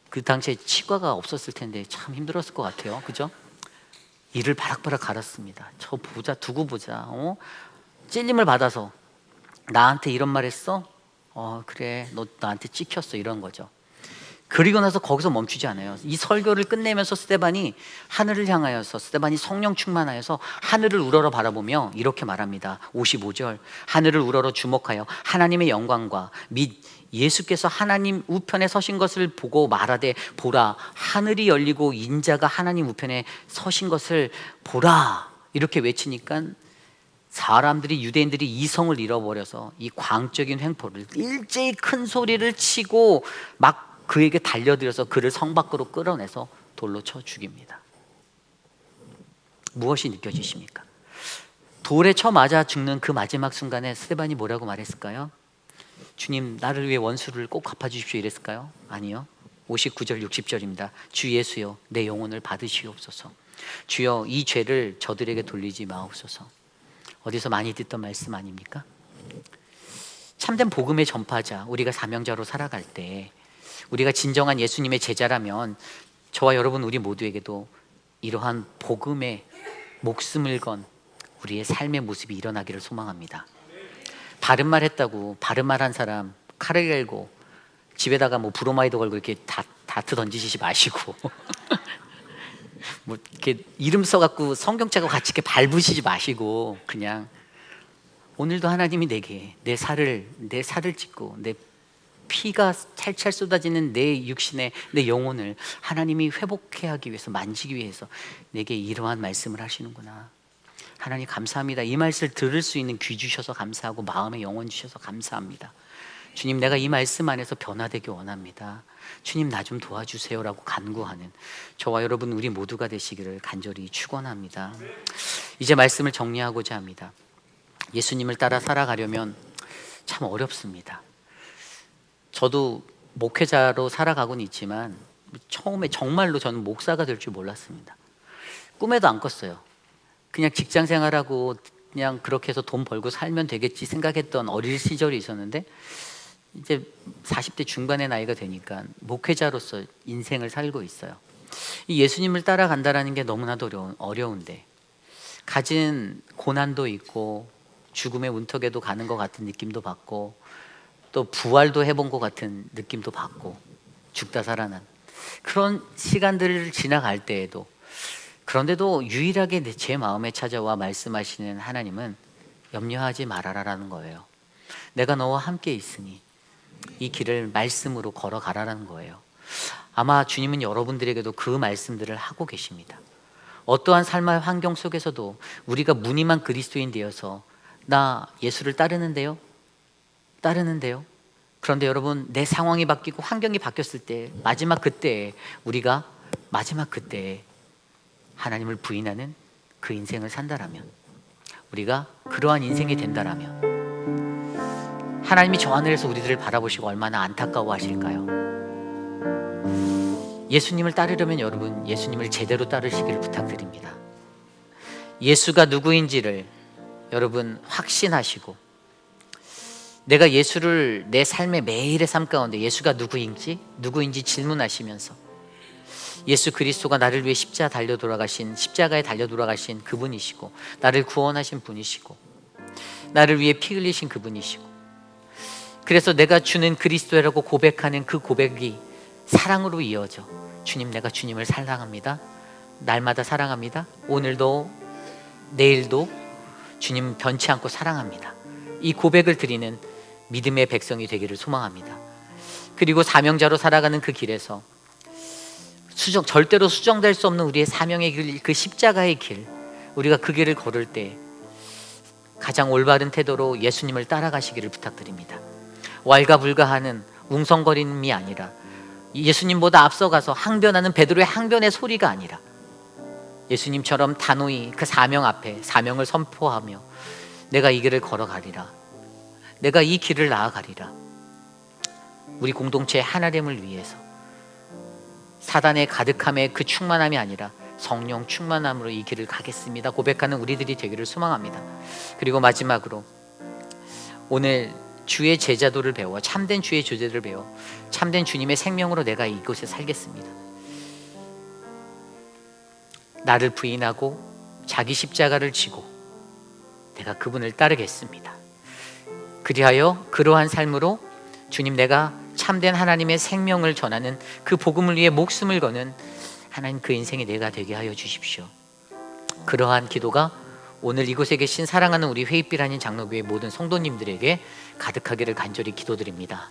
그 당시에 치과가 없었을 텐데 참 힘들었을 것 같아요. 그죠? 이를 바락바락 갈았습니다. 저 보자, 두고 보자. 찔림을 받아서 나한테 이런 말 했어? 그래, 너 나한테 찍혔어, 이런 거죠. 그리고 나서 거기서 멈추지 않아요. 이 설교를 끝내면서 스데반이 하늘을 향하여서, 스데반이 성령 충만하여서 하늘을 우러러 바라보며 이렇게 말합니다. 55절, 하늘을 우러러 주목하여 하나님의 영광과 및 예수께서 하나님 우편에 서신 것을 보고 말하되, 보라, 하늘이 열리고 인자가 하나님 우편에 서신 것을 보라, 이렇게 외치니까 사람들이, 유대인들이 이성을 잃어버려서 이 광적인 횡포를 일제히 큰 소리를 치고 막 그에게 달려들어서 그를 성 밖으로 끌어내서 돌로 쳐 죽입니다. 무엇이 느껴지십니까? 돌에 쳐 맞아 죽는 그 마지막 순간에 스데반이 뭐라고 말했을까요? 주님, 나를 위해 원수를 꼭 갚아주십시오, 이랬을까요? 아니요. 59절 60절입니다. 주 예수여, 내 영혼을 받으시옵소서. 주여, 이 죄를 저들에게 돌리지 마옵소서. 어디서 많이 듣던 말씀 아닙니까? 참된 복음의 전파자, 우리가 사명자로 살아갈 때, 우리가 진정한 예수님의 제자라면 저와 여러분, 우리 모두에게도 이러한 복음의 목숨을 건 우리의 삶의 모습이 일어나기를 소망합니다. 바른 말 했다고 바른 말 한 사람 칼을 갈고 집에다가 뭐 브로마이드 걸고 이렇게 다트 던지시지 마시고 뭐 이렇게 이름 써갖고 성경책하고 같이 이렇게 밟으시지 마시고, 그냥 오늘도 하나님이 내게 내 살을 찢고 내 피가 찰찰 쏟아지는 내 육신의 내 영혼을 하나님이 회복해 하기 위해서, 만지기 위해서 내게 이러한 말씀을 하시는구나. 하나님 감사합니다. 이 말씀을 들을 수 있는 귀 주셔서 감사하고 마음의 영혼 주셔서 감사합니다. 주님, 내가 이 말씀 안에서 변화되기 원합니다. 주님, 나 좀 도와주세요라고 간구하는 저와 여러분, 우리 모두가 되시기를 간절히 축원합니다. 이제 말씀을 정리하고자 합니다. 예수님을 따라 살아가려면 참 어렵습니다. 저도 목회자로 살아가고는 있지만 처음에 정말로 저는 목사가 될 줄 몰랐습니다. 꿈에도 안 꿨어요. 그냥 직장 생활하고 그냥 그렇게 해서 돈 벌고 살면 되겠지 생각했던 어릴 시절이 있었는데, 이제 40대 중반의 나이가 되니까 목회자로서 인생을 살고 있어요. 이 예수님을 따라간다라는 게 너무나도 어려운데, 가진 고난도 있고 죽음의 문턱에도 가는 것 같은 느낌도 받고, 또 부활도 해본 것 같은 느낌도 받고, 죽다 살아난 그런 시간들을 지나갈 때에도, 그런데도 유일하게 제 마음에 찾아와 말씀하시는 하나님은 염려하지 말아라라는 거예요. 내가 너와 함께 있으니 이 길을 말씀으로 걸어가라라는 거예요. 아마 주님은 여러분들에게도 그 말씀들을 하고 계십니다. 어떠한 삶의 환경 속에서도 우리가 무늬만 그리스도인 되어서 나 예수를 따르는데요, 그런데 여러분, 내 상황이 바뀌고 환경이 바뀌었을 때, 마지막 그때에 하나님을 부인하는 그 인생을 산다라면, 우리가 그러한 인생이 된다라면 하나님이 저 하늘에서 우리들을 바라보시고 얼마나 안타까워하실까요? 예수님을 따르려면 여러분, 예수님을 제대로 따르시기를 부탁드립니다. 예수가 누구인지를 여러분 확신하시고, 내가 예수를 내 삶의 매일의 삶 가운데 예수가 누구인지 질문하시면서, 예수 그리스도가 나를 위해 십자가에 달려 돌아가신 그분이시고, 나를 구원하신 분이시고, 나를 위해 피 흘리신 그분이시고, 그래서 내가 주는 그리스도라고 고백하는 그 고백이 사랑으로 이어져, 주님, 내가 주님을 사랑합니다, 날마다 사랑합니다, 오늘도 내일도 주님 변치 않고 사랑합니다, 이 고백을 드리는 믿음의 백성이 되기를 소망합니다. 그리고 사명자로 살아가는 그 길에서 절대로 수정될 수 없는 우리의 사명의 길, 그 십자가의 길, 우리가 그 길을 걸을 때 가장 올바른 태도로 예수님을 따라가시기를 부탁드립니다. 왈가불가하는 웅성거림이 아니라, 예수님보다 앞서가서 항변하는 베드로의 항변의 소리가 아니라, 예수님처럼 단호히 그 사명 앞에 사명을 선포하며 내가 이 길을 걸어가리라, 내가 이 길을 나아가리라, 우리 공동체의 하나됨을 위해서 사단의 가득함의 그 충만함이 아니라 성령 충만함으로 이 길을 가겠습니다 고백하는 우리들이 되기를 소망합니다. 그리고 마지막으로, 오늘 주의 제자도를 배워, 참된 주의 제자도를 배워 참된 주님의 생명으로 내가 이곳에 살겠습니다. 나를 부인하고 자기 십자가를 지고 내가 그분을 따르겠습니다. 그리하여 그러한 삶으로 주님, 내가 참된 하나님의 생명을 전하는 그 복음을 위해 목숨을 거는 하나님, 그 인생이 내가 되게 하여 주십시오. 그러한 기도가 오늘 이곳에 계신 사랑하는 우리 회의빛 아닌 장로교회 모든 성도님들에게 가득하기를 간절히 기도드립니다.